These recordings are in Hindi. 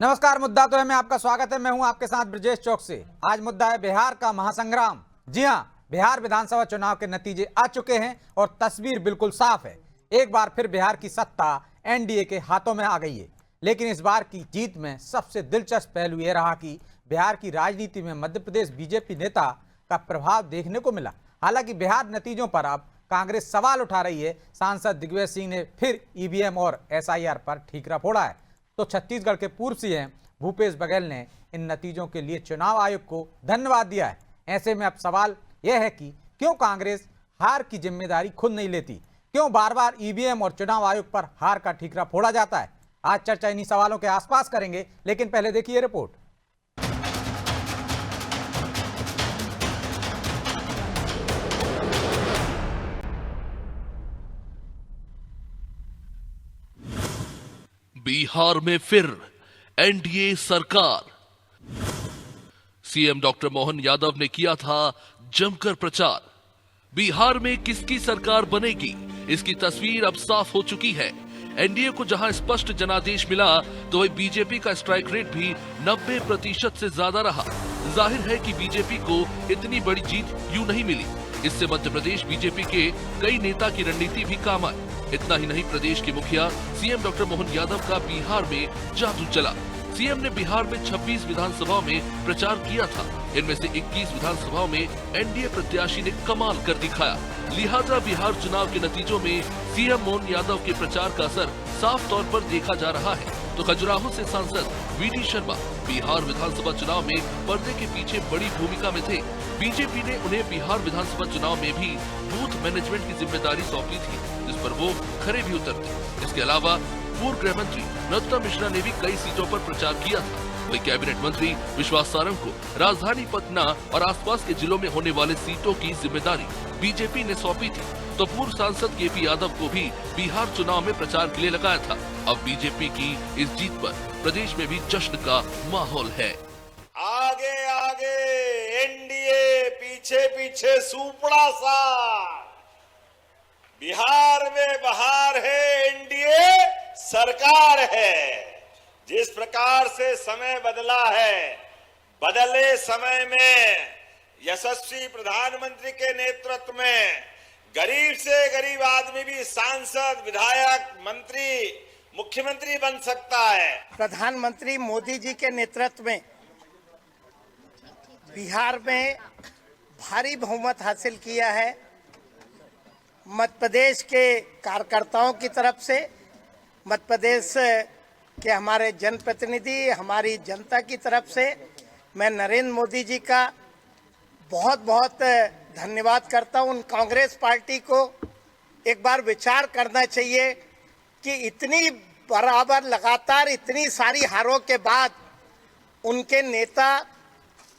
नमस्कार। मुद्दा तो है में आपका स्वागत है। मैं हूं आपके साथ ब्रजेश चौक से। आज मुद्दा है बिहार का महासंग्राम। जी हां, बिहार विधानसभा चुनाव के नतीजे आ चुके हैं और तस्वीर बिल्कुल साफ है। एक बार फिर बिहार की सत्ता एनडीए के हाथों में आ गई है। लेकिन इस बार की जीत में सबसे दिलचस्प पहलू यह रहा कि बिहार की राजनीति में मध्य प्रदेश बीजेपी नेता का प्रभाव देखने को मिला। हालांकि बिहार नतीजों पर अब कांग्रेस सवाल उठा रही है। सांसद दिग्विजय सिंह ने फिर ईवीएम और एसआईआर पर ठीकरा फोड़ा है, तो छत्तीसगढ़ के पूर्व सीएम भूपेश बघेल ने इन नतीजों के लिए चुनाव आयोग को धन्यवाद दिया है। ऐसे में अब सवाल यह है कि क्यों कांग्रेस हार की जिम्मेदारी खुद नहीं लेती, क्यों बार बार ईवीएम और चुनाव आयोग पर हार का ठीकरा फोड़ा जाता है। आज चर्चा इन्हीं सवालों के आसपास करेंगे, लेकिन पहले देखिए रिपोर्ट। बिहार में फिर एनडीए सरकार। सीएम डॉक्टर मोहन यादव ने किया था जमकर प्रचार। बिहार में किसकी सरकार बनेगी, इसकी तस्वीर अब साफ हो चुकी है। एनडीए को जहां स्पष्ट जनादेश मिला, तो वही बीजेपी का स्ट्राइक रेट भी 90% से ज्यादा रहा। जाहिर है कि बीजेपी को इतनी बड़ी जीत यूं नहीं मिली। इससे मध्य प्रदेश बीजेपी के कई नेता की रणनीति भी काम आई। इतना ही नहीं, प्रदेश के मुखिया सीएम डॉक्टर मोहन यादव का बिहार में जादू चला। सीएम ने बिहार में 26 विधानसभाओं में प्रचार किया था। इनमें से 21 विधानसभाओं में एनडीए प्रत्याशी ने कमाल कर दिखाया। लिहाजा बिहार चुनाव के नतीजों में सीएम मोहन यादव के प्रचार का असर साफ तौर पर देखा जा रहा है। तो खजुराहो से सांसद वीडी शर्मा बिहार विधानसभा चुनाव में पर्दे के पीछे बड़ी भूमिका में थे। बीजेपी ने उन्हें बिहार विधानसभा चुनाव में भी बूथ मैनेजमेंट की जिम्मेदारी सौंपी थी, जिस पर वो खरे भी उतरते। इसके अलावा पूर्व गृह मंत्री नरोत्तम मिश्रा ने भी कई सीटों पर प्रचार किया था। वही कैबिनेट मंत्री विश्वास सारंग को राजधानी पटना और आसपास के जिलों में होने वाले सीटों की जिम्मेदारी बीजेपी ने सौंपी थी। तो पूर्व सांसद केपी यादव को भी बिहार चुनाव में प्रचार के लिए लगाया था। अब बीजेपी की इस जीत पर प्रदेश में भी जश्न का माहौल है। आगे आगे एनडीए, पीछे पीछे सुपड़ा सा। बिहार में बहार है, एनडीए सरकार है। जिस प्रकार से समय बदला है, बदले समय में यशस्वी प्रधानमंत्री के नेतृत्व में गरीब से गरीब आदमी भी सांसद, विधायक, मंत्री, मुख्यमंत्री बन सकता है। प्रधानमंत्री मोदी जी के नेतृत्व में बिहार में भारी बहुमत हासिल किया है। मध्य प्रदेश के कार्यकर्ताओं की तरफ से, मध्य प्रदेश के हमारे जनप्रतिनिधि, हमारी जनता की तरफ से मैं नरेंद्र मोदी जी का बहुत बहुत धन्यवाद करता हूं। उन कांग्रेस पार्टी को एक बार विचार करना चाहिए कि इतनी बराबर लगातार इतनी सारी हारों के बाद उनके नेता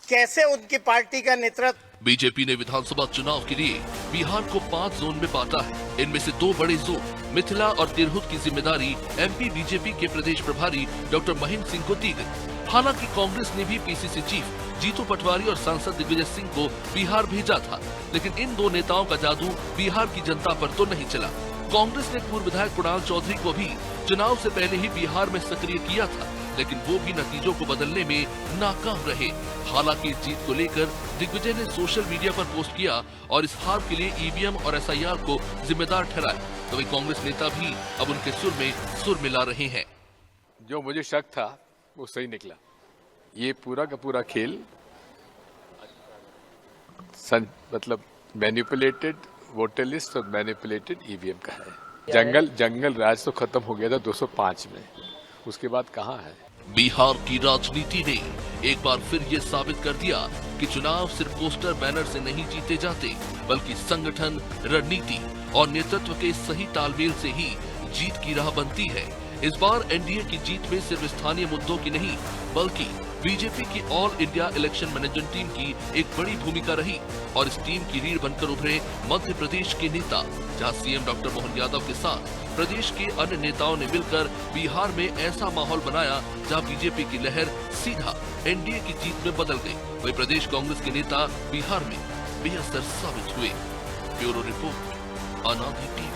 कैसे उनकी पार्टी का नेतृत्व। बीजेपी ने विधानसभा चुनाव के लिए बिहार को 5 जोन में बांटा है। इनमें से 2 बड़े जोन मिथिला और तिरहुत की जिम्मेदारी एमपी बीजेपी के प्रदेश प्रभारी डॉक्टर महेंद्र सिंह को दी गई। हालांकि कांग्रेस ने भी पीसीसी चीफ जीतू पटवारी और सांसद दिग्विजय सिंह को बिहार भेजा था, लेकिन इन 2 नेताओं का जादू बिहार की जनता पर तो नहीं चला। कांग्रेस ने पूर्व विधायक कुणाल चौधरी को भी चुनाव से पहले ही बिहार में सक्रिय किया था, लेकिन वो भी नतीजों को बदलने में नाकाम रहे। हालांकि इस जीत को लेकर दिग्विजय ने सोशल मीडिया पर पोस्ट किया और इस हार के लिए ईवीएम और एसआईआर को जिम्मेदार ठहराया। तो वही कांग्रेस नेता भी अब उनके सुर में सुर मिला रहे हैं। जो मुझे शक था वो सही निकला। ये पूरा का पूरा खेल मतलब मैनिपुलेटेड वोटर लिस्ट और मैनिपुलेटेड ईवीएम का है। जंगल राज तो खत्म हो गया था 205 में, उसके बाद कहाँ है। बिहार की राजनीति ने एक बार फिर ये साबित कर दिया कि चुनाव सिर्फ पोस्टर बैनर से नहीं जीते जाते, बल्कि संगठन, रणनीति और नेतृत्व के सही तालमेल से ही जीत की राह बनती है। इस बार एनडीए की जीत में सिर्फ स्थानीय मुद्दों की नहीं, बल्कि बीजेपी की all India election management team की एक बड़ी भूमिका रही और इस टीम की रीढ़ बनकर उभरे मध्य प्रदेश के नेता, जहां सीएम डॉक्टर मोहन यादव के साथ प्रदेश के अन्य नेताओं ने मिलकर बिहार में ऐसा माहौल बनाया जहां बीजेपी की लहर सीधा एनडीए की जीत में बदल गई। वही प्रदेश कांग्रेस के नेता बिहार में बेअसर साबित हुए। ब्यूरो रिपोर्ट, अनादि टीवी।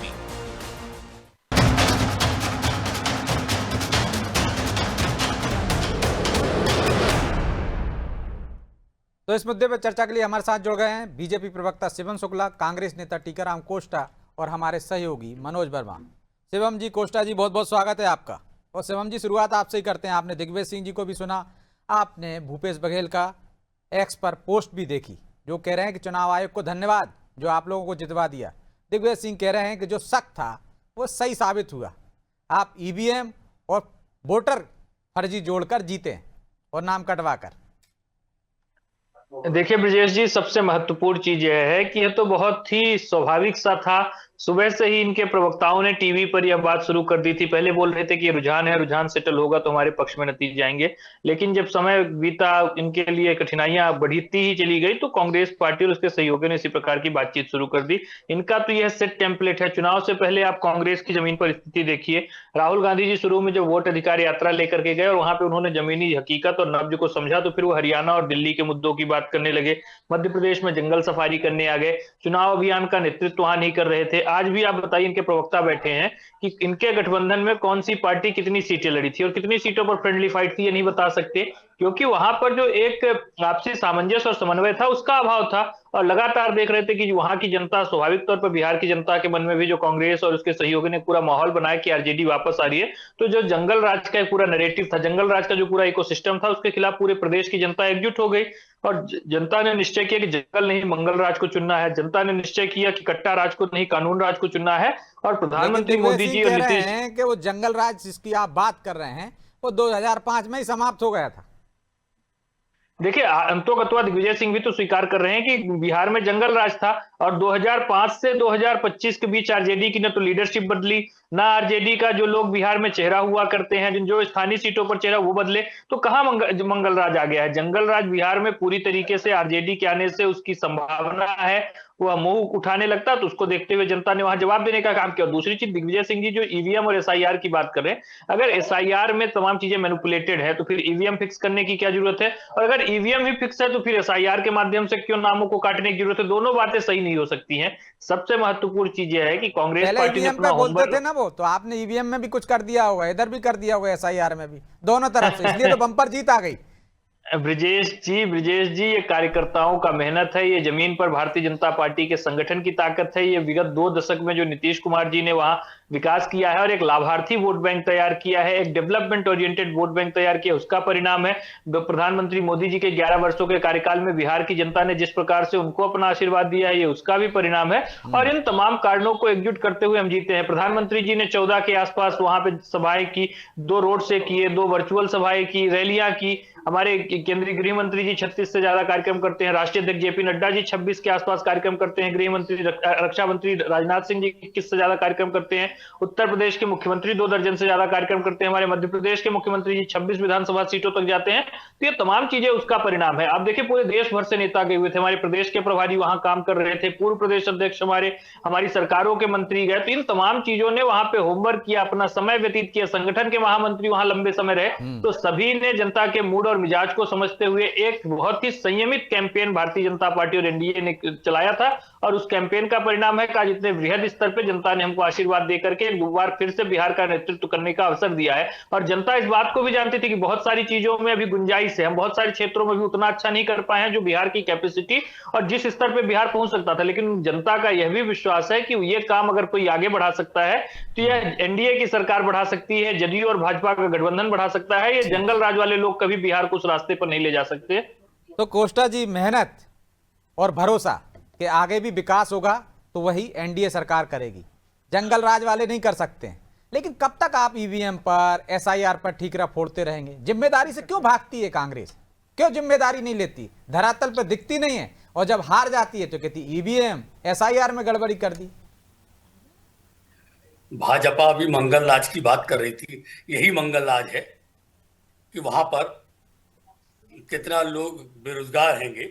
तो इस मुद्दे पर चर्चा के लिए हमारे साथ जुड़ गए हैं बीजेपी प्रवक्ता शिवम शुक्ला, कांग्रेस नेता टीकाराम कोष्टा और हमारे सहयोगी मनोज वर्मा। शिवम जी, कोष्टा जी, बहुत बहुत स्वागत है आपका। और शिवम जी, शुरुआत आपसे ही करते हैं। आपने दिग्विजय सिंह जी को भी सुना, आपने भूपेश बघेल का एक्स पर पोस्ट भी देखी, जो कह रहे हैं कि चुनाव आयोग को धन्यवाद जो आप लोगों को जितवा दिया। दिग्विजय सिंह कह रहे हैं कि जो शक था वो सही साबित हुआ, आप ईवीएम और वोटर फर्जी जोड़कर जीते और नाम कटवाकर। देखिए ब्रजेश जी, सबसे महत्वपूर्ण चीज यह है कि यह तो बहुत ही स्वाभाविक सा था। सुबह से ही इनके प्रवक्ताओं ने टीवी पर यह बात शुरू कर दी थी। पहले बोल रहे थे कि रुझान है, रुझान सेटल होगा तो हमारे पक्ष में नतीजे आएंगे, लेकिन जब समय बीता, इनके लिए कठिनाइयां बढ़ती ही चली गई, तो कांग्रेस पार्टी और उसके सहयोगियों ने इसी प्रकार की बातचीत शुरू कर दी। इनका तो यह सेट टेम्पलेट है। चुनाव से पहले आप कांग्रेस की जमीन पर स्थिति देखिए। राहुल गांधी जी शुरू में जब वोट अधिकार यात्रा लेकर के गए और वहां पे उन्होंने जमीनी हकीकत और नब्ज को समझा, तो फिर वो हरियाणा और दिल्ली के मुद्दों की बात करने लगे। मध्य प्रदेश में जंगल सफारी करने आ गए। चुनाव अभियान का नेतृत्व वहां नहीं कर रहे थे। आज भी आप बताइए, इनके प्रवक्ता बैठे हैं कि इनके गठबंधन में कौन सी पार्टी कितनी सीटें लड़ी थी और कितनी सीटों पर फ्रेंडली फाइट थी, ये नहीं बता सकते, क्योंकि वहां पर जो एक आपसी सामंजस्य और समन्वय था उसका अभाव था। और लगातार देख रहे थे कि वहां की जनता, स्वाभाविक तौर पर बिहार की जनता के मन में भी जो कांग्रेस और उसके सहयोगी ने पूरा माहौल बनाया कि आरजेडी वापस आ रही है, तो जो जंगल राज का एक पूरा नैरेटिव था, जंगल राज का जो पूरा इकोसिस्टम था, उसके खिलाफ पूरे प्रदेश की जनता एकजुट हो गई। और जनता ने निश्चय किया कि जंगल नहीं मंगल राज को चुनना है। जनता ने निश्चय किया कि कट्टा राज को नहीं कानून राज को चुनना है। और प्रधानमंत्री मोदी जी और कह रहे नीतीश हैं कि वो जंगल राज जिसकी आप बात कर रहे हैं वो 2005 में ही समाप्त हो गया था। देखिए, अंतोगत्वा दिग्विजय सिंह भी तो स्वीकार कर रहे हैं कि बिहार में जंगल राज था और 2005 से 2025 के बीच आरजेडी की न तो लीडरशिप बदली, ना आरजेडी का जो लोग बिहार में चेहरा हुआ करते हैं, जो स्थानीय सीटों पर चेहरा वो बदले, तो कहां मंगल राज आ गया है। जंगल राज बिहार में पूरी तरीके से आरजेडी के आने से उसकी संभावना है, वह मुंह उठाने लगता, तो उसको देखते हुए जनता ने वहां जवाब देने का काम किया। दूसरी चीज, दिग्विजय सिंह जी जो ईवीएम और एसआईआर की बात कर रहे हैं, अगर एसआईआर में तमाम चीजें मैनिपुलेटेड है तो फिर ईवीएम फिक्स करने की क्या जरूरत है, और अगर ईवीएम ही फिक्स है तो फिर एसआईआर के माध्यम से क्यों नामों को काटने की जरूरत है। दोनों बातें सही नहीं हो सकती हैं। सबसे महत्वपूर्ण चीज यह है कि कांग्रेस पार्टी ने अपना बोलते थे ना वो, तो आपने ईवीएम में भी कुछ कर दिया होगा, इधर भी कर दिया होगा, एसआईआर में भी, दोनों तरफ से, इसलिए तो बम्पर जीत आ गई। ब्रजेश जी, ये कार्यकर्ताओं का मेहनत है, ये जमीन पर भारतीय जनता पार्टी के संगठन की ताकत है। ये विगत 2 दशक में जो नीतीश कुमार जी ने वहां विकास किया है और एक लाभार्थी वोट बैंक तैयार किया है, एक डेवलपमेंट ओरिएंटेड वोट बैंक तैयार किया, उसका परिणाम है। प्रधानमंत्री मोदी जी के 11 वर्षों के कार्यकाल में बिहार की जनता ने जिस प्रकार से उनको अपना आशीर्वाद दिया है, ये उसका भी परिणाम है। और इन तमाम कारणों को एकजुट करते हुए हम जीते हैं। प्रधानमंत्री जी ने 14 के आसपास वहां पे सभाएं की, 2 रोड शो किए, 2 वर्चुअल सभाएं की, रैलियां की। हमारे केंद्रीय गृह मंत्री जी 36 से ज्यादा कार्यक्रम करते हैं। राष्ट्रीय अध्यक्ष जेपी नड्डा जी 26 के आसपास कार्यक्रम करते हैं। गृह मंत्री, रक्षा मंत्री राजनाथ सिंह जी 21 से ज्यादा कार्यक्रम करते हैं। उत्तर प्रदेश के मुख्यमंत्री 2 दर्जन से ज्यादा कार्यक्रम करते हैं। हमारे मध्य प्रदेश के मुख्यमंत्री जी 26 विधानसभा सीटों तक जाते हैं। तो ये तमाम चीजें उसका परिणाम है। आप देखिए, पूरे देश भर से नेता गए हुए थे, हमारे प्रदेश के प्रभारी वहां काम कर रहे थे, पूर्व प्रदेश अध्यक्ष हमारी सरकारों के मंत्री गए। तो इन तमाम चीजों ने वहां पे होमवर्क किया, अपना समय व्यतीत किया। संगठन के महामंत्री वहां लंबे समय रहे, तो सभी ने जनता के मूड और मिजाज को समझते हुए एक बहुत ही संयमित कैंपेन भारतीय जनता पार्टी और एनडीए ने चलाया था। और उस कैंपेन का परिणाम है कि आज इतने वृहद स्तर पर जनता ने हमको आशीर्वाद देकर के एक बार फिर से बिहार का नेतृत्व करने का अवसर दिया है। और जनता इस बात को भी जानती थी कि बहुत सारी चीजों में अभी गुंजाइश है, हम बहुत सारे क्षेत्रों में भी उतना अच्छा नहीं कर पाए हैं जो बिहार की कैपेसिटी और जिस स्तर पर बिहार पहुंच सकता था। लेकिन जनता का यह भी विश्वास है कि ये काम अगर कोई आगे बढ़ा सकता है तो यह एनडीए की सरकार बढ़ा सकती है, जदयू और भाजपा का गठबंधन बढ़ा सकता है। ये जंगल राज वाले लोग कभी बिहार को उस रास्ते पर नहीं ले जा सकते। तो कोष्टा जी, मेहनत और भरोसा कि आगे भी विकास होगा तो वही एनडीए सरकार करेगी, जंगल राज वाले नहीं कर सकते हैं। लेकिन कब तक आप ईवीएम पर, एसआईआर पर ठीकरा फोड़ते रहेंगे? जिम्मेदारी से क्यों भागती है कांग्रेस? क्यों जिम्मेदारी नहीं लेती? धरातल पर दिखती नहीं है और जब हार जाती है तो कहती ईवीएम एसआईआर में गड़बड़ी कर दी। भाजपा अभी मंगल राज की बात कर रही थी, यही मंगल राज है कि वहां पर कितना लोग बेरोजगार हैंगे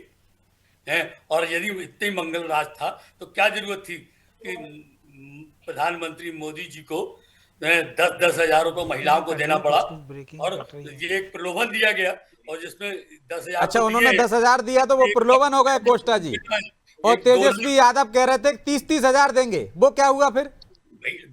हैं। और यदि इतने मंगल राज था तो क्या जरूरत थी कि प्रधानमंत्री मोदी जी को 10-10 हजार रुपये महिलाओं को देना पड़ा। और ये एक प्रलोभन दिया गया और जिसमें 10,000। अच्छा, उन्होंने 10,000 दिया तो वो प्रलोभन हो गया कोष्टा जी। और तेजस्वी यादव कह रहे थे 30-30 हजार देंगे, वो क्या हुआ फिर?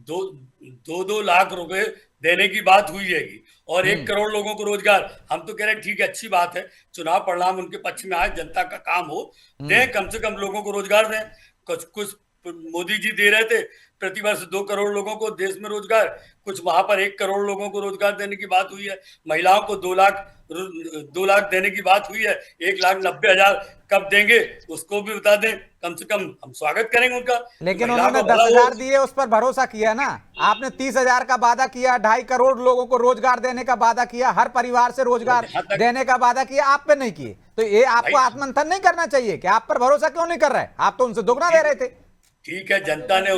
2 लाख रुपए देने की बात हुई हैगी और 1 करोड़ लोगों को रोजगार। हम तो कह रहे हैं ठीक है, अच्छी बात है, चुनाव परिणाम उनके पक्ष में आए, जनता का काम हो, दें, कम से कम लोगों को रोजगार दें। कुछ मोदी जी दे रहे थे प्रतिवर्ष 2 करोड़ लोगों को देश में रोजगार, कुछ वहां पर 1 करोड़ लोगों को रोजगार देने की बात हुई है, महिलाओं को 2 लाख देने की बात हुई है, 1,90,000 कब देंगे उसको भी बता दें, कम से कम हम स्वागत करेंगे उनका। लेकिन उन्होंने 10,000 दिए, उस पर भरोसा किया ना। आपने 30,000 का वादा किया, 2.5 करोड़ लोगों को रोजगार देने का वादा किया, हर परिवार से रोजगार देने का वादा किया, आप पे नहीं किए। तो ये आपको आत्ममंथन नहीं करना चाहिए कि आप पर भरोसा क्यों नहीं कर रहे? आप तो उनसे दुगना दे रहे थे। ठीक है, जनता ने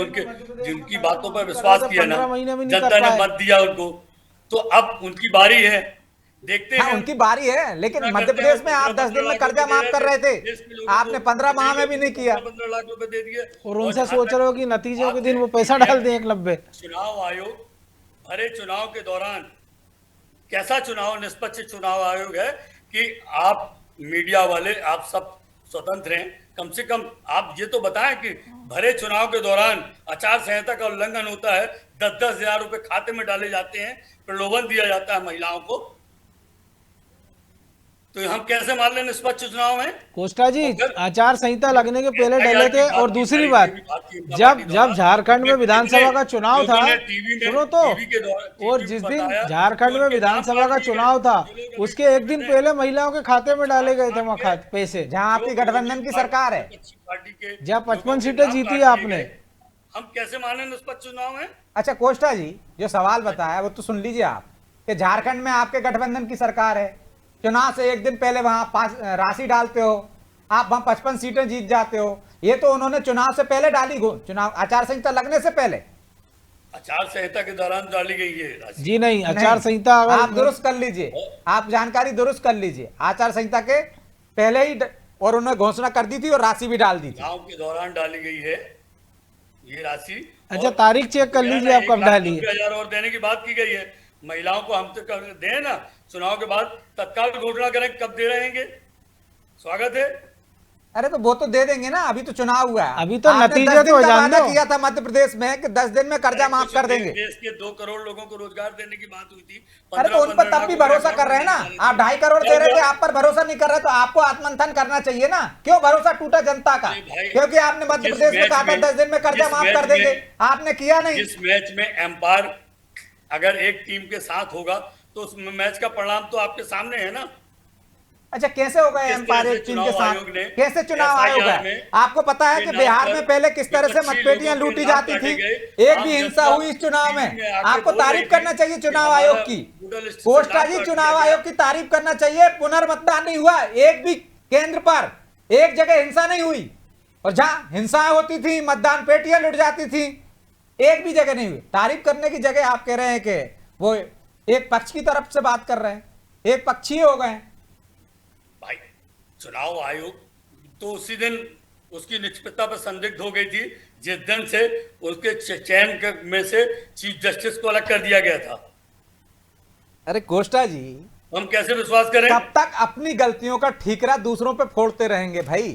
जिनकी बातों पर विश्वास किया ना, जनता ने मत दिया उनको, तो अब उनकी बारी है, देखते हैं। उनकी बारी है, लेकिन मध्य प्रदेश में आप 10 दिन में कर्जा माफ कर रहे थे, आपने 15 माह में भी नहीं किया। 15 लाख रुपए दे दिए और उनसे सोच रहे हो कि नतीजों के दिन वो पैसा डाल दें 1,90। चुनाव आयोग, अरे चुनाव के दौरान कैसा चुनाव, निष्पक्ष चुनाव आयोग है कि आप मीडिया वाले आप सब स्वतंत्र हैं, कम से कम आप ये तो बताएं कि भरे चुनाव के दौरान आचार संहिता का उल्लंघन होता है, 10-10 हजार रुपए खाते में डाले जाते हैं, प्रलोभन दिया जाता है महिलाओं को, तो हम कैसे मान लें निष्पक्ष चुनाव में? कोस्टा जी, आचार संहिता लगने के पहले डले थे। और दूसरी बात, जब झारखंड में विधानसभा का चुनाव था, सुनो तो, और जिस दिन झारखंड में विधानसभा का चुनाव था उसके एक दिन पहले महिलाओं के खाते में डाले गए थे वहाँ पैसे, जहाँ आपकी गठबंधन की सरकार है, जहाँ 55 सीटें जीती आपने। हम कैसे माने निष्पक्ष चुनाव में? अच्छा कोस्टा जी, जो सवाल बताया वो तो सुन लीजिए आप, कि झारखंड में आपके गठबंधन की सरकार है, चुनाव से एक दिन पहले वहां राशि डालते हो, आप वहां 55 सीटें जीत जाते हो। ये तो उन्होंने चुनाव से पहले डाली, चुनाव आचार संहिता लगने से पहले, आचार संहिता के दौरान डाली गई है राशि। जी नहीं, आचार संहिता आप दुरुस्त कर लीजिए, आप जानकारी दुरुस्त कर लीजिए, आचार संहिता के पहले ही, और उन्होंने घोषणा कर दी थी और राशि भी डाल दी थी। चुनाव के दौरान डाली गई है ये राशि। अच्छा, तारीख चेक कर लीजिए आप कब डाली है। 1,90,000 और देने की बात की गई है महिलाओं को, हम तो दें ना, चुनाव के बाद तत्काल घोषणा करें कब दे रहेंगे, स्वागत है। अरे तो वो तो दे देंगे ना, अभी तो चुनाव हुआ है, अभी तो नतीजे तो जान दो। किया था मध्य प्रदेश में कि 10 दिन में कर्जा माफ कर देंगे। देश के 2 करोड़ लोगों को रोजगार देने की बात हुई थी। अरे तो उन पर तब भी भरोसा कर रहे हैं ना, आप 2.5 करोड़ दे रहे थे, आप पर भरोसा नहीं कर रहे, तो आपको आत्ममंथन करना चाहिए ना, क्यों भरोसा टूटा जनता का? क्योंकि आपने मध्य प्रदेश में कहा था 10 दिन में कर्जा माफ कर देंगे, आपने किया नहीं। इस मैच में एम्पायर अगर एक टीम के साथ होगा तो उस मैच का परिणाम तो आपके सामने है ना। अच्छा, कैसे होगा एम्पायर एक टीम के साथ? कैसे चुनाव आयोग है? आपको पता है कि बिहार में पहले किस तरह से मतपेटियां लूटी जाती थी, एक भी हिंसा हुई इस चुनाव में? आपको तारीफ करना चाहिए चुनाव आयोग की, कोस्टा जी, चुनाव आयोग की तारीफ करना चाहिए। पुनर्मतदान नहीं हुआ एक भी केंद्र पर, एक जगह हिंसा नहीं हुई, और जहां हिंसाएं होती थी मतदान पेटियां लुट जाती थी, एक भी जगह नहीं हुई। तारीफ करने की जगह आप कह रहे हैं कि वो एक पक्ष की तरफ से बात कर रहे हैं, एक पक्षी हो गए भाई। चुनाव आयोग तो उसी दिन उसकी निष्पक्षता पर संदिग्ध हो गई थी जिस दिन से उसके चयन में से चीफ जस्टिस को अलग कर दिया गया था। अरे कोस्टा जी, हम कैसे विश्वास करें? कब तक अपनी गलतियों का ठीकरा दूसरों पे फोड़ते रहेंगे भाई?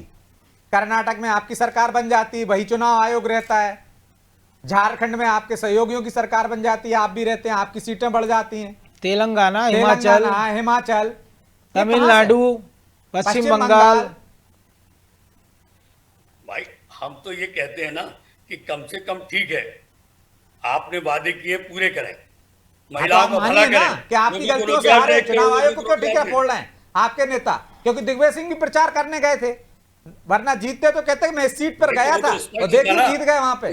कर्नाटक में आपकी सरकार बन जाती है, वही चुनाव आयोग रहता है, झारखंड में आपके सहयोगियों की सरकार बन जाती है, आप भी रहते हैं, आपकी सीटें बढ़ जाती हैं। तेलंगाना, हिमाचल, तमिलनाडु, पश्चिम बंगाल। भाई हम तो ये कहते हैं ना कि कम से कम ठीक है, आपने वादे किए पूरे करें, महिलाओं को भला करें। कि आपकी गलतियों से हारे, चुनाव आयोग को क्यों ठीकरा फोड़ रहे हैं आपके नेता? क्योंकि दिग्विजय सिंह भी प्रचार करने गए थे, वरना जीतते तो कहते मैं इस सीट पर गया था और देखिए जीत गए वहां पे।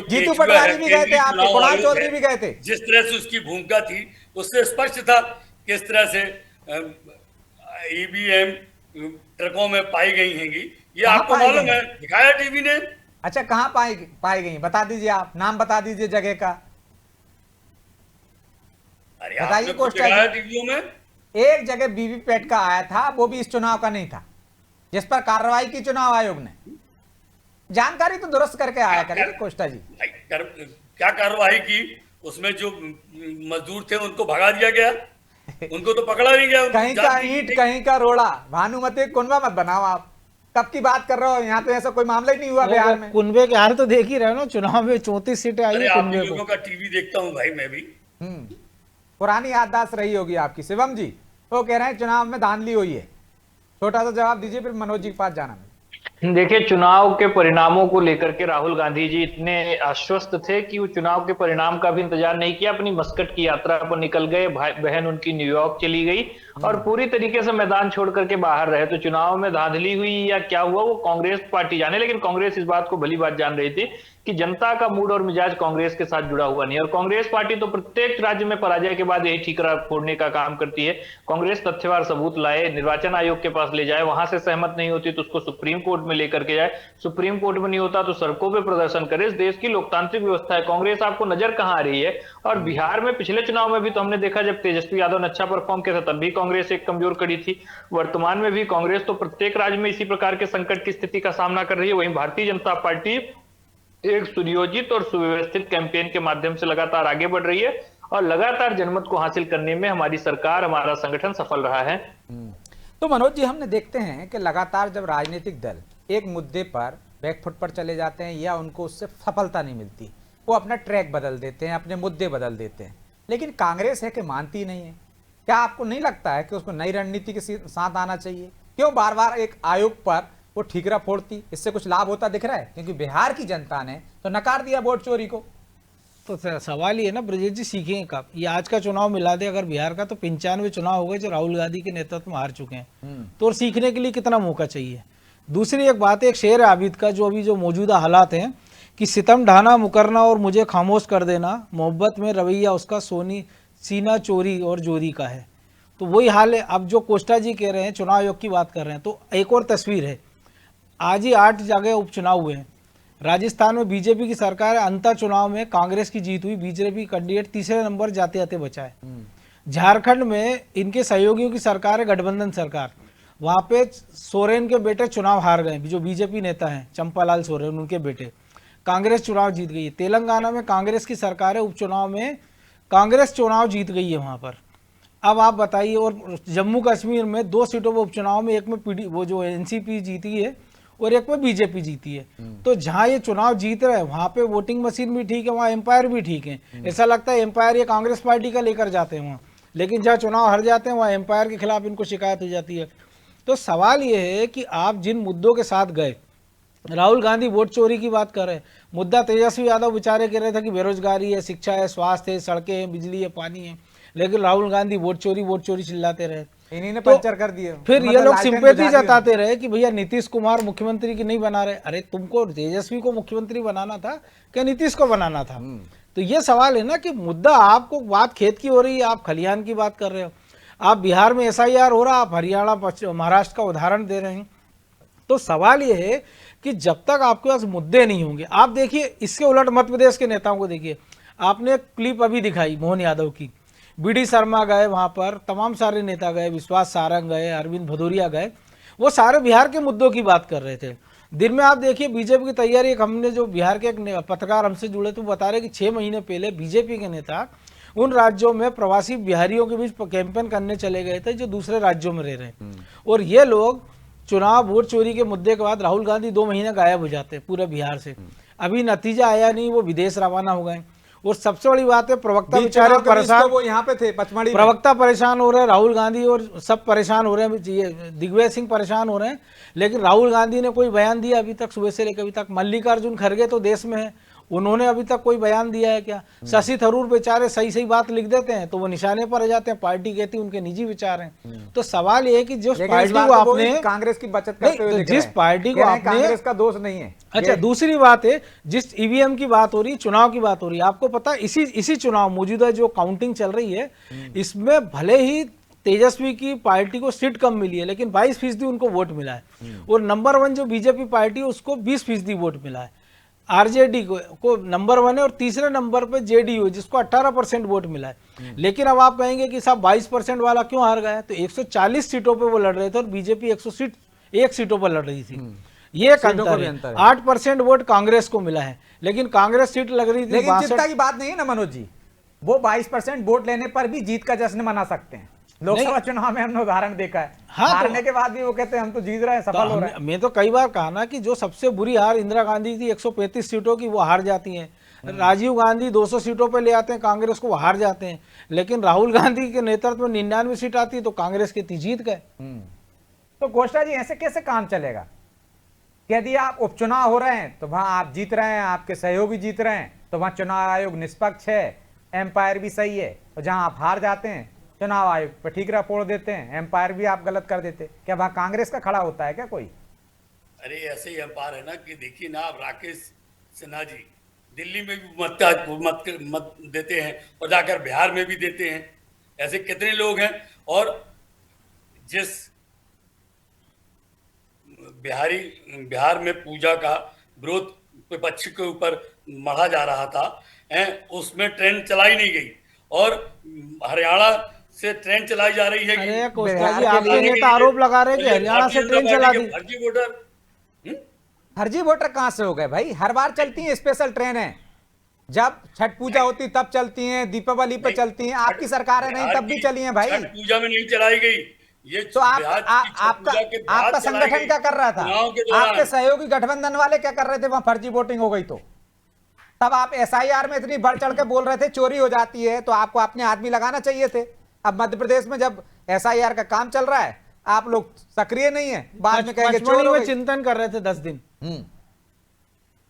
जीतू पटवारी भी गए थे, आपके कुणाल चौधरी भी गए थे। जिस तरह से उसकी भूमिका थी उससे स्पष्ट था किस तरह से ईवीएम ट्रकों में पाई गई हैंगी, ये आपको मालूम है, दिखाया टीवी ने। अच्छा, कहाँ पाई गई बता दीजिए, आप नाम बता दीजिए जगह का। अरे बताइए कोस्टा टीवियों में एक जगह वीवीपैट का आया था, वो भी इस चुनाव का नहीं था, जिस पर कार्रवाई की चुनाव आयोग ने। जानकारी तो दुरुस्त करके आया करेंगे कोस्टा जी। क्या कार्रवाई की? उसमें जो मजदूर थे उनको भगा दिया गया, उनको तो पकड़ा नहीं गया। कहीं का ईंट कहीं का रोड़ा, भानुमति कुनबा मत बनाओ आप, कब की बात कर रहे हो? यहाँ तो ऐसा कोई मामला ही नहीं हुआ बिहार में। कुनबे के हाल तो देख ही रहे हो ना, चुनाव में 34 सीटें आई है कुनबे को। लोगों का टीवी देखता हूँ भाई मैं भी, पुरानी याददाश्त रही होगी आपकी। शिवम जी वो कह रहे हैं चुनाव में धांधली हुई है, छोटा सा जवाब दीजिए, फिर मनोज जी के पास जाना है। देखिए, चुनाव के परिणामों को लेकर के राहुल गांधी जी इतने आश्वस्त थे कि वो चुनाव के परिणाम का भी इंतजार नहीं किया, अपनी मस्कट की यात्रा पर निकल गए। भाई बहन उनकी न्यूयॉर्क चली गई और पूरी तरीके से मैदान छोड़ करके बाहर रहे। तो चुनाव में धांधली हुई या क्या हुआ वो कांग्रेस पार्टी जाने, लेकिन कांग्रेस इस बात को भली बात जान रही थी कि जनता का मूड और मिजाज कांग्रेस के साथ जुड़ा हुआ नहीं। और कांग्रेस पार्टी तो प्रत्येक राज्य में पराजय के बाद यही ठीकरा फोड़ने का काम करती है। कांग्रेस तथ्यवार सबूत लाए, निर्वाचन आयोग के पास ले जाए, वहां से सहमत नहीं होती तो उसको सुप्रीम कोर्ट में लेकर के जाए, सुप्रीम कोर्ट में नहीं होता तो सड़कों पे प्रदर्शन करे। इस देश की लोकतांत्रिक व्यवस्था है। कांग्रेस आपको नजर कहां आ रही है? और बिहार में पिछले चुनाव में भी तो हमने देखा, जब तेजस्वी यादव ने अच्छा परफॉर्म किया था तब भी कांग्रेस एक कमजोर कड़ी थी। वर्तमान में भी कांग्रेस तो प्रत्येक राज्य में इसी प्रकार के संकट की स्थिति का सामना कर रही है। वहीं भारतीय जनता पार्टी एक सुनियोजित और सुव्यवस्थित कैंपेन के माध्यम से लगातार आगे बढ़ रही है और लगातार जनमत को हासिल करने में हमारी सरकार, हमारा संगठन सफल रहा है। तो मनोज जी, हमने देखते हैं कि लगातार जब राजनीतिक दल एक मुद्दे पर बैकफुट पर चले जाते हैं या उनको उससे सफलता नहीं मिलती, वो अपना ट्रैक बदल देते हैं, अपने मुद्दे बदल देते हैं। लेकिन कांग्रेस है कि मानती ही नहीं है। क्या आपको नहीं लगता है कि उसको नई रणनीति के साथ आना चाहिए? क्यों बार बार एक आयोग पर वो ठीकरा फोड़ती? इससे कुछ लाभ होता दिख रहा है? क्योंकि बिहार की जनता ने तो नकार दिया वोट चोरी को। तो सवाल ये है ना ब्रजेश जी, सीखेंगे कब? ये आज का चुनाव मिला दे अगर बिहार का, तो 95 चुनाव हो गए जो राहुल गांधी के नेतृत्व में हार चुके हैं। तो और सीखने के लिए कितना मौका चाहिए? दूसरी एक बात है, एक शेर है आबिद का, जो अभी जो मौजूदा हालात हैं कि सितम ढाना मुकरना और मुझे खामोश कर देना, मोहब्बत में रवैया उसका सीना चोरी और जोरी का है। तो वही हाल है। अब जो कोस्टा जी कह रहे हैं, चुनाव आयोग की बात कर रहे हैं, तो एक और तस्वीर है। आज ही 8 जगह उपचुनाव हुए हैं। राजस्थान में बीजेपी की सरकार है, अंतर चुनाव में कांग्रेस की जीत हुई, बीजेपी कैंडिडेट तीसरे नंबर जाते जाते बचा है। झारखंड में इनके सहयोगियों की सरकार है, गठबंधन सरकार, वहां पे सोरेन के बेटे चुनाव हार गए, जो बीजेपी नेता हैं चंपालाल सोरेन, उनके बेटे। कांग्रेस चुनाव जीत गई है। तेलंगाना में कांग्रेस की सरकार है, उपचुनाव में कांग्रेस चुनाव जीत गई है वहां पर। अब आप बताइए। और जम्मू कश्मीर में 2 सीटों पर उपचुनाव में एक में वो जो एनसीपी जीती है और एक में बीजेपी जीती है। तो जहां ये चुनाव जीत रहे हैं वहां पे वोटिंग मशीन भी ठीक है, वहां एम्पायर भी ठीक है। ऐसा लगता है एम्पायर ये कांग्रेस पार्टी का लेकर जाते हैं वहां, लेकिन जहां चुनाव हार जाते हैं वहां एम्पायर के खिलाफ इनको शिकायत हो जाती है। तो सवाल ये है कि आप जिन मुद्दों के साथ गए, राहुल गांधी वोट चोरी की बात कर रहे हैं, मुद्दा तेजस्वी यादव बेचारे कह रहे थे कि बेरोजगारी है, शिक्षा है, स्वास्थ्य है, सड़कें हैं, बिजली है, पानी है, लेकिन राहुल गांधी वोट चोरी चिल्लाते रहे। इन्हीं ने पंचर कर दिए। फिर ये लोग सिंपैथी जताते रहे कि भैया नीतीश कुमार मुख्यमंत्री की नहीं बना रहे। अरे तुमको तेजस्वी को मुख्यमंत्री बनाना था क्या नीतीश को बनाना था? तो ये सवाल है ना कि मुद्दा आपको बात खेत की हो रही है, आप खलिहान की बात कर रहे हो। आप बिहार में SIR हो रहा, आप हरियाणा महाराष्ट्र का उदाहरण दे रहे हैं। तो सवाल ये है कि जब तक आपके पास मुद्दे नहीं होंगे, आप देखिए इसके उलट मध्य प्रदेश के नेताओं को देखिए। आपने क्लिप अभी दिखाई मोहन यादव की, BD शर्मा गए वहां पर, तमाम सारे नेता गए, विश्वास सारंग गए, अरविंद भदौरिया गए, वो सारे बिहार के मुद्दों की बात कर रहे थे। दिन में आप देखिए बीजेपी की तैयारी, एक हमने जो बिहार के एक पत्रकार हमसे जुड़े तो बता रहे कि 6 महीने पहले बीजेपी के नेता उन राज्यों में प्रवासी बिहारियों के बीच कैंपेन करने चले गए थे जो दूसरे राज्यों में रह रहे हैं। और ये लोग चुनाव वोट चोरी के मुद्दे के बाद राहुल गांधी 2 महीने गायब हो जाते हैं पूरे बिहार से। अभी नतीजा आया नहीं, वो विदेश रवाना हो गए। और सबसे बड़ी बात है, प्रवक्ता बेचारे परेशान, वो यहाँ पे थे पचमढ़ी, प्रवक्ता परेशान हो रहे हैं, राहुल गांधी और सब परेशान हो रहे हैं, दिग्विजय सिंह परेशान हो रहे हैं। लेकिन राहुल गांधी ने कोई बयान दिया अभी तक? सुबह से लेकर अभी तक मल्लिकार्जुन खड़गे तो देश में है, उन्होंने अभी तक कोई बयान दिया है क्या? शशि थरूर बेचारे सही बात लिख देते हैं तो वो निशाने पर आ जाते हैं, पार्टी कहती है उनके निजी विचार हैं। तो सवाल ये है कि जिस पार्टी को आपने कांग्रेस की बचत करते हुए दिख रहे हैं, जिस पार्टी को आपने, कांग्रेस का दोष नहीं है। अच्छा, दूसरी बात है, जिस EVM की बात हो रही, चुनाव की बात हो रही है, आपको पता है इसी चुनाव मौजूदा जो काउंटिंग चल रही है, इसमें भले ही तेजस्वी की पार्टी को सीट कम मिली है लेकिन 22% उनको वोट मिला है। और नंबर 1 जो बीजेपी पार्टी है उसको 20% वोट मिला है। RJD को नंबर 1 है और तीसरे नंबर पे JDU जिसको 18% वोट मिला है। लेकिन अब आप कहेंगे कि साहब 22% वाला क्यों हार गया? तो 140 सीटों पे वो लड़ रहे थे और बीजेपी 101 सीटों पर लड़ रही थी। ये एक अंतर है। 8% वोट कांग्रेस को मिला है, लेकिन कांग्रेस सीट लग रही थी। लेकिन चिंता की बात नहीं है ना मनोज जी, वो 22% वोट लेने पर भी जीत का जश्न मना सकते हैं। लोकसभा चुनाव में हमने उदाहरण देखा है, हारने के बाद भी वो कहते हैं हम तो जीत रहे हैं, सफल हो रहे हैं। मैं तो कई बार कहा ना कि जो सबसे बुरी हार इंदिरा गांधी की 135 सीटों की, वो हार जाती हैं। राजीव गांधी 200 सीटों पे ले आते हैं कांग्रेस को, वो हार जाते हैं, लेकिन राहुल गांधी के नेतृत्व में 99 सीट आती है तो कांग्रेस की जीत गए। तो गोष्ठा जी ऐसे कैसे काम चलेगा कि यदि आप उपचुनाव हो रहे हैं तो वहां आप जीत रहे हैं, आपके सहयोगी जीत रहे हैं, तो वहां चुनाव आयोग निष्पक्ष है, एम्पायर भी सही है, और जहां आप हार जाते हैं चुनाव आयोग पर ठीक रिपोर्ट देते हैं, एम्पायर भी आप गलत कर देते, क्या वहां कांग्रेस का खड़ा होता है क्या कोई? अरे ऐसे ही एम्पायर है ना कि देखिए ना, आप राकेश सिन्हा जी दिल्ली में भी मत देते हैं और जाकर बिहार में भी देते हैं। ऐसे कितने लोग हैं। और जिस बिहार में पूजा का विरोध विपक्ष के ऊपर मढ़ा जा रहा था, उसमें ट्रेन चलाई नहीं गई, और हरियाणा से ट्रेन चलाई जा रही है। अरे कोस्टा जी, आपके नेता आरोप लगा रहे हैं कि हरियाणा से ट्रेन चला दी। फर्जी वोटर, फर्जी वोटर कहां से हो गए भाई? हर बार चलती हैं स्पेशल ट्रेनें, जब छठ पूजा होती तब चलती हैं, दीपावली पे चलती हैं, आपकी सरकार है नहीं तब भी चली हैं भाई। छठ पूजा में नहीं चलाई गई ये। तो आपका संगठन क्या कर रहा था? आपके सहयोगी गठबंधन वाले क्या कर रहे थे? वहां फर्जी वोटिंग हो गई तो तब आप एसआईआर में इतनी बढ़ चढ़ के बोल रहे थे चोरी हो जाती है, तो आपको अपने आदमी लगाना चाहिए थे। अब मध्य प्रदेश में जब एसआईआर का काम चल रहा है आप लोग सक्रिय नहीं है, बाद में कहेंगे चोर हो गई। चिंतन कर रहे थे 10 दिन।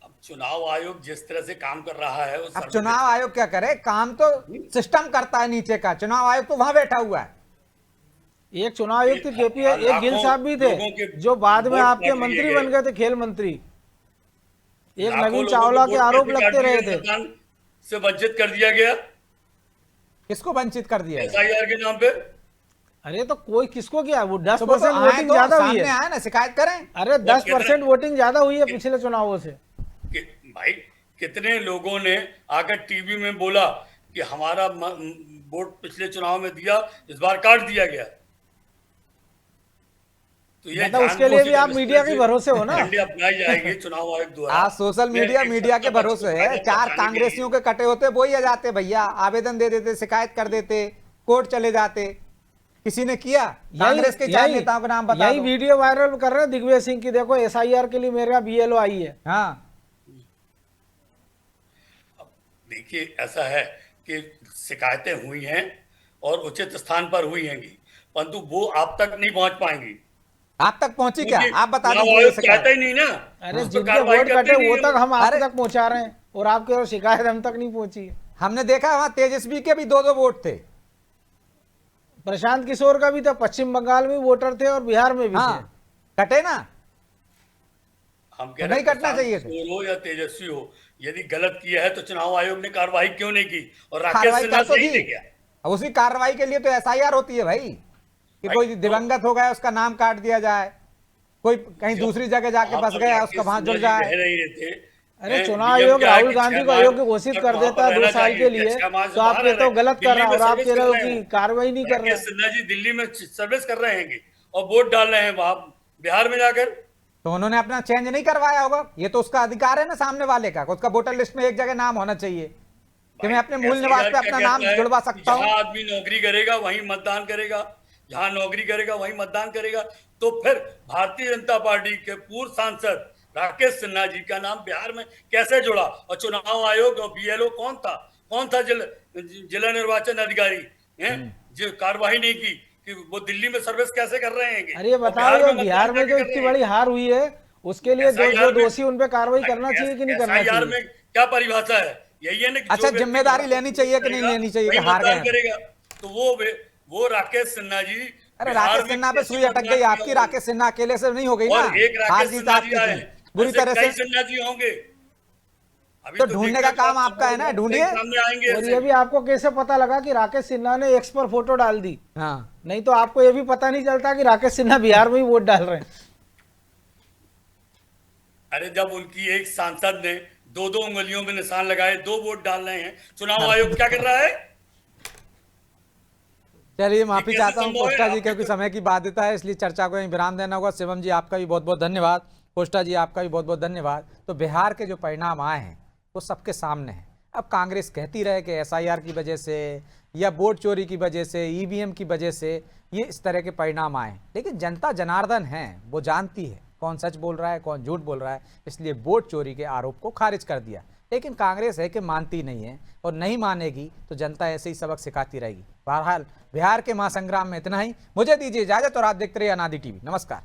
अब चुनाव आयोग जिस तरह से काम कर रहा है, अब चुनाव आयोग क्या करे? काम तो सिस्टम करता है नीचे का, चुनाव आयोग तो वहां बैठा हुआ है। एक चुनाव आयुक्त केपी, एक गिल साहब भी थे जो बाद में आपके मंत्री बन गए थे, खेल मंत्री। एक नवीन चावला के आरोप लगते रहे थे, से वंचित कर दिया गया। किसको वंचित कर दिया? एसआईआर के नाम पे। अरे तो कोई किसको किया? वो 10% वोटिंग ज्यादा हुई है। आए ना, शिकायत करें। अरे 10% वोटिंग ज्यादा हुई है पिछले चुनावों से। भाई कितने लोगों ने आकर टीवी में बोला कि हमारा वोट पिछले चुनाव में दिया, इस बार काट दिया गया। तो ये उसके लिए भी आप मीडिया के भरोसे हो ना? अपनाई जाएगी चुनाव आयोग द्वारा। आज सोशल मीडिया के भरोसे है। 4 कांग्रेसियों के कटे होते वही आ जाते भैया, आवेदन दे देते, शिकायत कर देते, कोर्ट चले जाते। किसी ने किया? कांग्रेस के 4 नेताओं का नाम बता दो। यही वीडियो वायरल कर रहे हैं दिग्विजय सिंह की, देखो एसआईआर के लिए मेरा BLO आई है। हाँ देखिए ऐसा है कि शिकायतें हुई हैं और उचित स्थान पर हुई हैं, परंतु वो आप तक नहीं पहुंच पाएंगी। आप तक पहुंची क्या? आप बता दीजिए। कहता ही नहीं ना। अरे जिनके वोट कटे वो तक हम आप तक पहुंचा रहे हैं, और आपके शिकायत हम तक नहीं पहुंची। हमने देखा वहां तेजस्वी के भी 2-2 वोट थे, प्रशांत किशोर का भी था, पश्चिम बंगाल में वोटर थे और बिहार में भी थे। कटे ना। हम कह रहे नहीं कटना चाहिए थे। हो या तेजस्वी हो, यदि गलत किया है तो चुनाव आयोग ने कार्रवाई क्यों नहीं की? और राकेश सिन्हा सही नहीं किया। उसी कार्रवाई के लिए तो एसआईआर होती है भाई, कि कोई दिवंगत हो गया उसका नाम काट दिया जाए, कोई कहीं दूसरी जगह जाके फंस गया उसका वहां जुड़ जाए। अरे चुनाव आयोग राहुल गांधी को अयोग्य घोषित कर देता है 2 साल के लिए, तो आप कहते हो गलत कर रहा है, और आप कह रहे हो कि कार्रवाई नहीं कर रहे। सिन्हा जी दिल्ली में सर्विस कर रहे हैं और वोट डाल रहे हैं वहां बिहार में जाकर, तो उन्होंने अपना चेंज नहीं करवाया होगा। ये तो उसका अधिकार है ना सामने वाले का, उसका वोटर लिस्ट में एक जगह नाम होना चाहिए कि मैं अपने मूल निवास पे अपना नाम जुड़वा सकता हूँ। जहां आदमी नौकरी करेगा वहीं मतदान करेगा, जहां नौकरी करेगा वहीं मतदान करेगा। तो फिर भारतीय जनता पार्टी के पूर्व सांसद राकेश सिन्हा जी का नाम बिहार में कैसे जुड़ा? और चुनाव आयोग और BLO कौन था जिला निर्वाचन अधिकारी जो कार्रवाई नहीं की कि वो दिल्ली में सर्विस कैसे कर रहे हैं? अरे ये बताओ, बिहार में जो इतनी बड़ी हार हुई है उसके लिए जो दोषी उन पे कार्रवाई करना चाहिए कि नहीं करना चाहिए? SIR में क्या परिभाषा है? यही है ना कि अच्छा, जिम्मेदारी लेनी चाहिए कि नहीं लेनी चाहिए कि हार गए करेगा? तो वो राकेश सिन्हा जी। अरे राकेश सिन्हा पे सुई अटक गई आपकी। राकेश सिन्हा अकेले से नहीं हो गई ना, हार जीत आपकी बुरी तरह से। सिन्हा जी होंगे तो ढूंढने का काम आपका है ना, ढूंढिए। और ये भी आपको कैसे पता लगा कि राकेश सिन्हा ने X पर फोटो डाल दी? हाँ, नहीं तो आपको ये भी पता नहीं चलता कि राकेश सिन्हा बिहार में ही वोट डाल रहे हैं। अरे जब उनकी एक सांसद ने 2-2 उंगलियों में निशान लगाए, 2 वोट डाल रहे हैं, चुनाव आयोग क्या कर रहा है? चलिए माफी चाहता हूँ कोष्टा जी, क्योंकि समय की बाध्यता है इसलिए चर्चा को यहीं विराम देना होगा। शिवम जी आपका भी बहुत बहुत धन्यवाद, कोष्टा जी आपका भी बहुत बहुत धन्यवाद। तो बिहार के जो परिणाम आए हैं वो सबके सामने हैं। अब कांग्रेस कहती रहे कि SIR की वजह से या वोट चोरी की वजह से, EVM की वजह से ये इस तरह के परिणाम आए, लेकिन जनता जनार्दन है, वो जानती है कौन सच बोल रहा है कौन झूठ बोल रहा है, इसलिए वोट चोरी के आरोप को खारिज कर दिया। लेकिन कांग्रेस है कि मानती नहीं है और नहीं मानेगी तो जनता ऐसे ही सबक सिखाती रहेगी। बहरहाल बिहार के महासंग्राम में इतना ही। मुझे दीजिए इजाजत और आप देखते रहिए अनादि टीवी। नमस्कार।